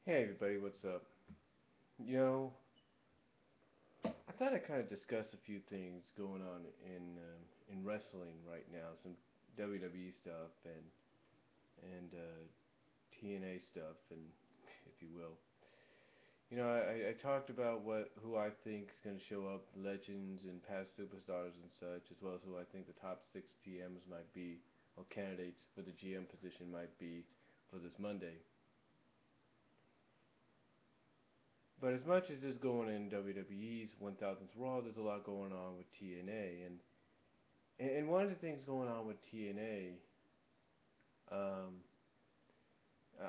Hey everybody, what's up? You know, I thought I'd kind of discuss a few things going on in wrestling right now, some WWE stuff and TNA stuff, and if you will. I talked about who I think is going to show up, legends and past superstars and such, as well as who I think the top 6 GMs might be, or candidates for the GM position might be for this Monday. But as much as is going in WWE's 1000th Raw, there's a lot going on with TNA, and one of the things going on with TNA,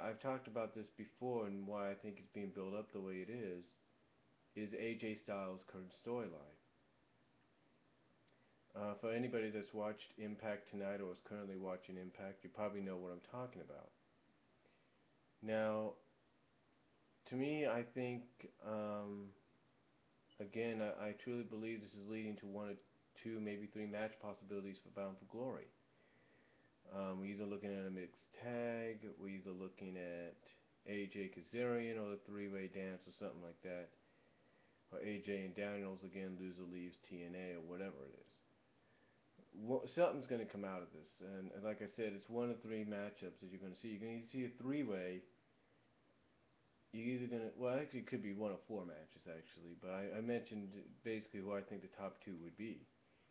I've talked about this before, and why I think it's being built up the way it is AJ Styles' current storyline. For anybody that's watched Impact tonight or is currently watching Impact, you probably know what I'm talking about. Now, to me, I think, again, I truly believe this is leading to one or two, maybe three match possibilities for Bound for Glory. We're either looking at a mixed tag, we're either looking at AJ Kazarian or the three-way dance or something like that, or AJ and Daniels again lose or leaves TNA or whatever it is. Something's going to come out of this, and like I said, it's one of three matchups that you're going to see. You're going to see a three-way. You're either going to, well, actually, it could be one of four matches actually, but I mentioned basically who I think the top two would be,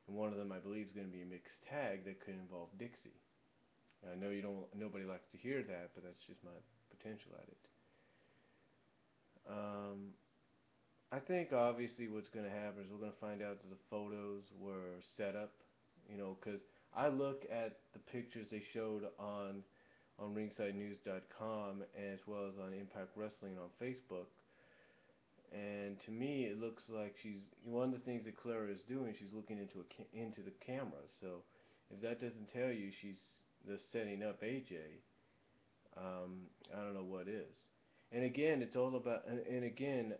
and one of them I believe is going to be a mixed tag that could involve Dixie. I know nobody likes to hear that, but that's just my potential at it. Um, I think obviously what's going to happen is we're going to find out that the photos were set up, because I look at the pictures they showed on ringsidenews.com as well as on Impact Wrestling on Facebook, and to me it looks like one of the things that Clara is doing. She's looking into the camera. So if that doesn't tell you she's setting up AJ, I don't know what is. And again, it's all about. And again,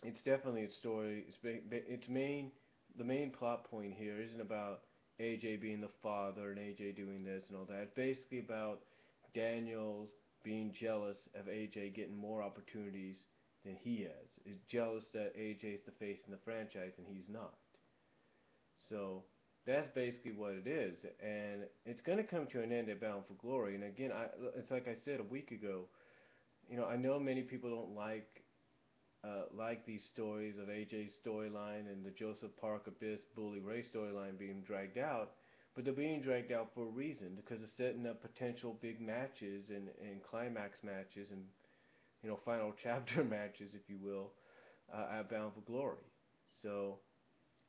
it's definitely a story. The main plot point here isn't about AJ being the father and AJ doing this and all that. It's basically about Daniels being jealous of AJ getting more opportunities than he has. Is jealous that AJ's the face in the franchise and he's not. So that's basically what it is, and it's going to come to an end at Bound for Glory. And again, it's like I said a week ago. I know many people don't like these stories of AJ's storyline and the Joseph Park Abyss Bully Ray storyline being dragged out, but they're being dragged out for a reason, because it's setting up potential big matches and climax matches and final chapter matches, if you will, at Bound for Glory. So.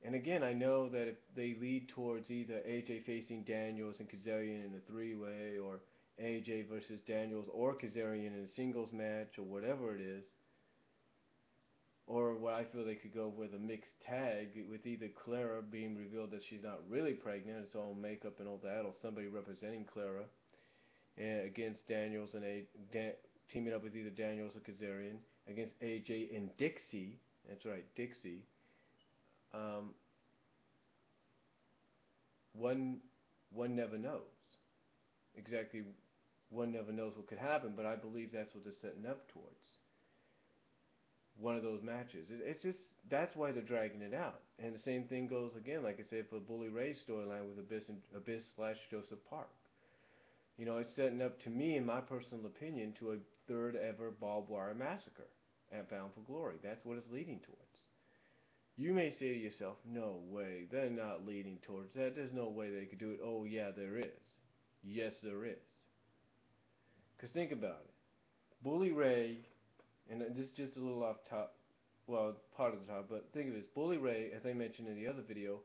And again, I know that if they lead towards either AJ facing Daniels and Kazarian in a three-way, or AJ versus Daniels or Kazarian in a singles match, or whatever it is, or what I feel they could go with a mixed tag with either Clara being revealed that she's not really pregnant, it's all makeup and all that, or somebody representing Clara, and against Daniels and teaming up with either Daniels or Kazarian against AJ and Dixie. That's right, Dixie. Um, one one never knows exactly. One never knows what could happen, but I believe that's what they're setting up towards. One of those matches. It's just, that's why they're dragging it out. And the same thing goes again, like I said, for Bully Ray's storyline with Abyss slash Joseph Park. It's setting up, to me, in my personal opinion, to a third ever barbed wire massacre at Bound for Glory. That's what it's leading towards. You may say to yourself, no way, they're not leading towards that. There's no way they could do it. Oh yeah, there is. Yes, there is. Because think about it. Bully Ray, and this is just a little off top, well, part of the top, but think of this. Bully Ray, as I mentioned in the other video,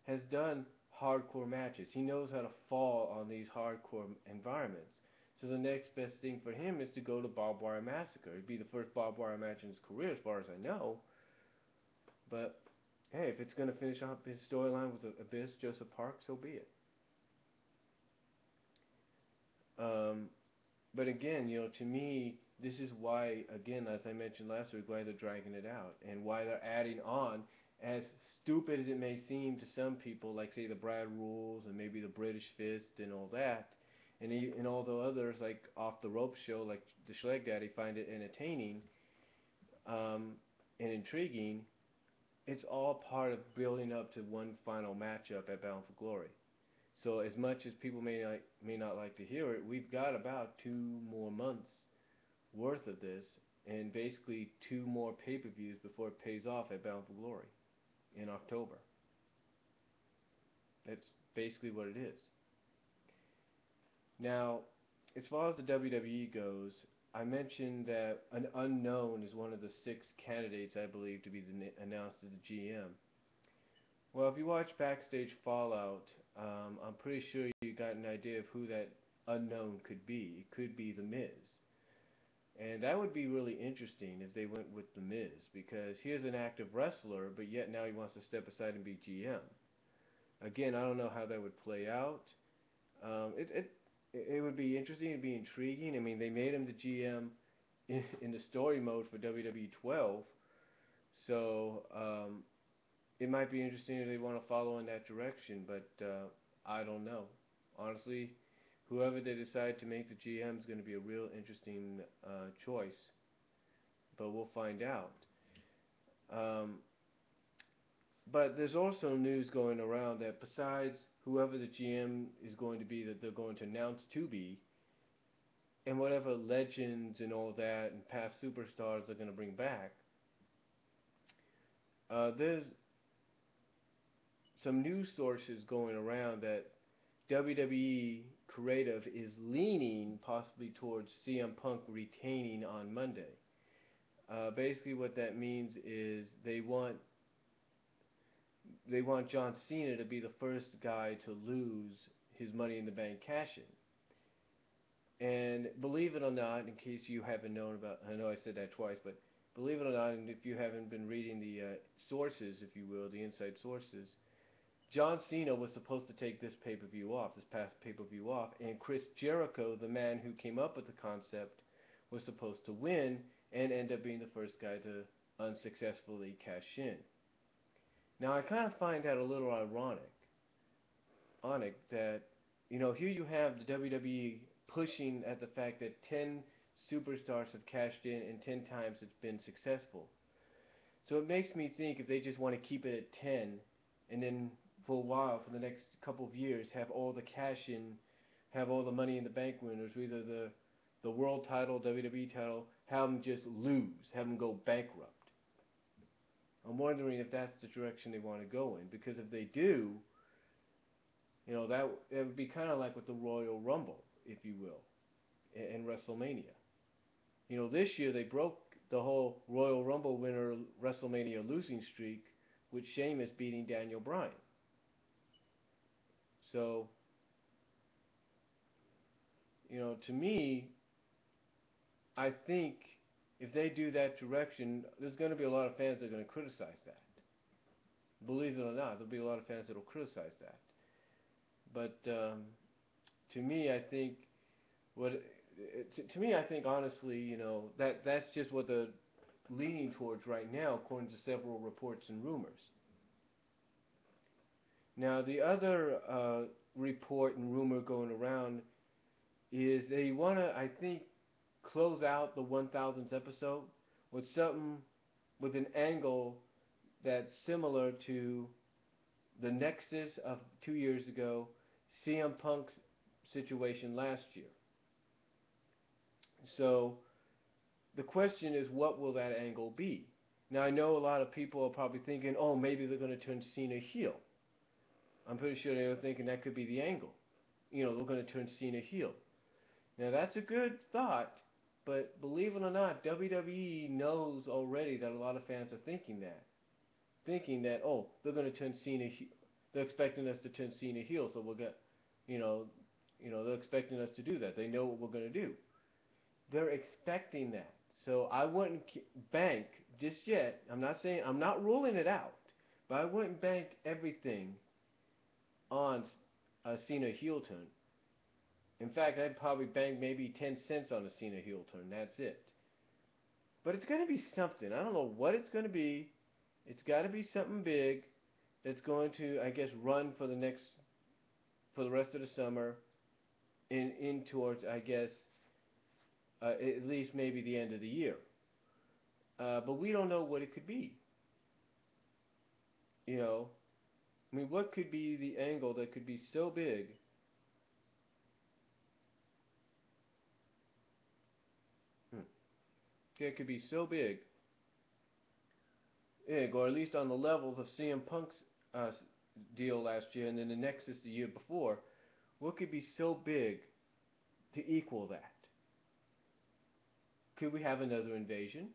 has done hardcore matches. He knows how to fall on these hardcore environments. So the next best thing for him is to go to barbed wire massacre. It'd be the first barbed wire match in his career, as far as I know. But hey, if it's going to finish up his storyline with Abyss, Joseph Park, so be it. Um, but again, to me, this is why, again, as I mentioned last week, why they're dragging it out and why they're adding on, as stupid as it may seem to some people, like say the Brad Rules and maybe the British Fist and all that, and although others like off the rope show like the Schleg Daddy find it entertaining um, and intriguing, it's all part of building up to one final matchup at Bound for Glory. So as much as people may not like to hear it, we've got about 2 more months worth of this, and basically 2 more pay-per-views before it pays off at Bound for Glory in October. That's basically what it is. Now, as far as the WWE goes, I mentioned that an unknown is one of the 6 candidates I believe to be announced as the GM. Well, if you watch Backstage Fallout, I'm pretty sure you got an idea of who that unknown could be. It could be The Miz. And that would be really interesting if they went with The Miz, because he's an active wrestler, but yet now he wants to step aside and be GM. Again, I don't know how that would play out. Um, it, it it would be interesting. It'd be intriguing. I mean, they made him the GM in the story mode for WWE 12, so it might be interesting if they want to follow in that direction. But I don't know. Honestly, whoever they decide to make the GM is going to be a real interesting choice. But we'll find out. Um, but there's also news going around that besides whoever the GM is going to be, that they're going to announce to be, and whatever legends and all that and past superstars they're going to bring back, there's some news sources going around that WWE creative is leaning possibly towards CM Punk retaining on Monday. Basically, what that means is they want John Cena to be the first guy to lose his Money in the Bank cash-in. And believe it or not, in case you haven't known about, I know I said that twice, but believe it or not, and if you haven't been reading the sources, if you will, the inside sources, John Cena was supposed to take this pay-per-view off, this past pay-per-view off, and Chris Jericho, the man who came up with the concept, was supposed to win and end up being the first guy to unsuccessfully cash in. Now, I kind of find that a little ironic that, here you have the WWE pushing at the fact that 10 superstars have cashed in and 10 times it's been successful. So it makes me think if they just want to keep it at 10 and then for a while, for the next couple of years, have all the cash in, have all the Money in the Bank winners, either the world title, WWE title, have them just lose, have them go bankrupt. I'm wondering if that's the direction they want to go in, because if they do, that would be kind of like with the Royal Rumble, if you will, in WrestleMania. This year they broke the whole Royal Rumble winner WrestleMania losing streak with Sheamus beating Daniel Bryan. So, to me, I think if they do that direction, there's going to be a lot of fans that are going to criticize that. Believe it or not, there'll be a lot of fans that will criticize that. But to me, I think I think honestly, that's just what they're leaning towards right now, according to several reports and rumors. Now, the other report and rumor going around is they want to, I think, close out the 1000th episode with something with an angle that's similar to the Nexus of 2 years ago, CM Punk's situation last year. So the question is, what will that angle be? Now, I know a lot of people are probably thinking, oh, maybe they're going to turn Cena heel. I'm pretty sure they were thinking that could be the angle. They're going to turn Cena heel. Now, that's a good thought, but believe it or not, WWE knows already that a lot of fans are thinking that. Thinking that, oh, they're going to turn Cena heel. They're expecting us to turn Cena heel, so we'll get, you know, they're expecting us to do that. They know what we're going to do. They're expecting that. So I wouldn't bank just yet. I'm not ruling it out, but I wouldn't bank everything on a Cena heel turn. In fact, I'd probably bank maybe 10 cents on a Cena heel turn. That's it. But it's going to be something. I don't know what it's going to be. It's got to be something big that's going to, I guess, run for the rest of the summer, in towards, I guess, at least maybe the end of the year. But we don't know what it could be. You know, I mean, what could be the angle that could be so big? Hmm. It could be so big, or at least on the levels of CM Punk's uh, deal last year, and then the Nexus the year before. What could be so big to equal that? Could we have another invasion?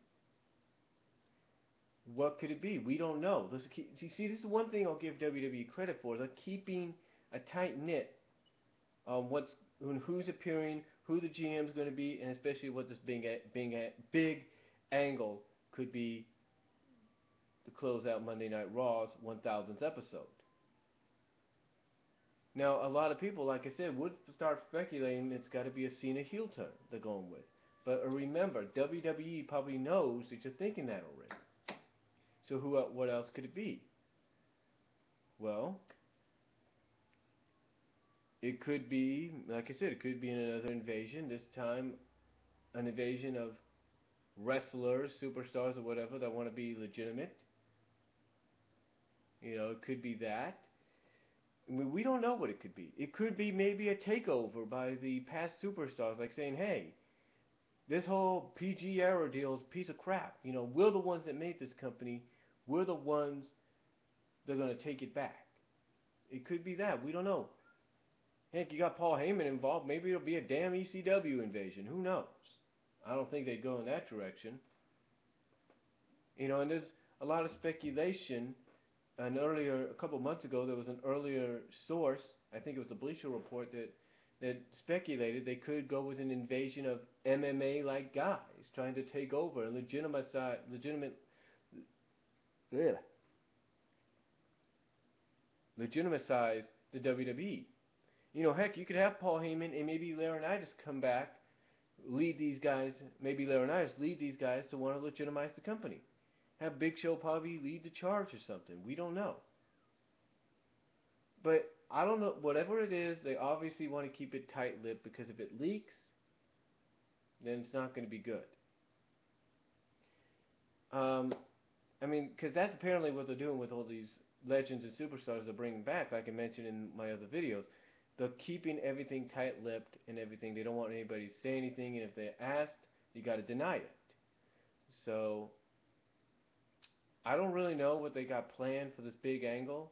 What could it be? We don't know. See, this is one thing I'll give WWE credit for: is like keeping a tight knit on who's appearing, who the GM is going to be, and especially what this big angle could be to close out Monday Night Raw's 1000th episode. Now, a lot of people, like I said, would start speculating it's got to be a Cena heel turn they're going with. But remember, WWE probably knows that you're thinking that already. So what else could it be? Well, it could be, like I said, it could be another invasion. This time, an invasion of wrestlers, superstars, or whatever that want to be legitimate. It could be that. I mean, we don't know what it could be. It could be maybe a takeover by the past superstars, like saying, "Hey, this whole PG era deal is a piece of crap. We're the ones that made this company. We're the ones that are going to take it back." It could be that. We don't know. Heck, you got Paul Heyman involved. Maybe it'll be a damn ECW invasion. Who knows? I don't think they'd go in that direction. And there's a lot of speculation. A couple months ago, there was an earlier source, I think it was the Bleacher Report, that speculated they could go with an invasion of MMA-like guys trying to take over and yeah, legitimize the WWE. Heck, you could have Paul Heyman and maybe Laurinaitis come back, lead these guys, maybe Laurinaitis lead these guys to want to legitimize the company. Have Big Show probably lead the charge or something. We don't know. But I don't know. Whatever it is, they obviously want to keep it tight-lipped because if it leaks, then it's not going to be good. Um, I mean, because that's apparently what they're doing with all these legends and superstars they're bringing back, like I mentioned in my other videos. They're keeping everything tight-lipped and everything. They don't want anybody to say anything, and if they're asked, you got to deny it. So I don't really know what they got planned for this big angle.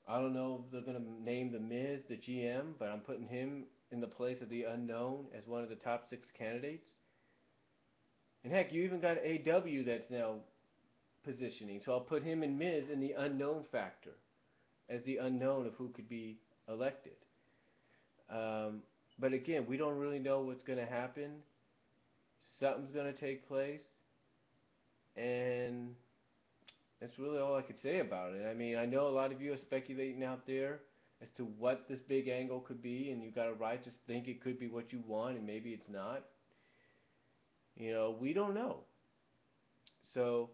I don't know if they're going to name The Miz the GM, but I'm putting him in the place of the unknown as one of the top 6 candidates. And heck, you even got AW that's now positioning. So I'll put him and Miz in the unknown factor as the unknown of who could be elected. Um, but again, we don't really know what's going to happen. Something's going to take place. And that's really all I could say about it. I mean, I know a lot of you are speculating out there as to what this big angle could be, and you've got a right to think it could be what you want, and maybe it's not. We don't know. So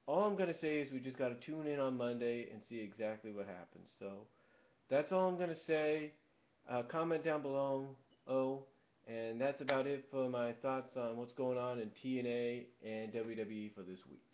all I'm going to say is we just got to tune in on Monday and see exactly what happens. So that's all I'm going to say. Comment down below. And that's about it for my thoughts on what's going on in TNA and WWE for this week.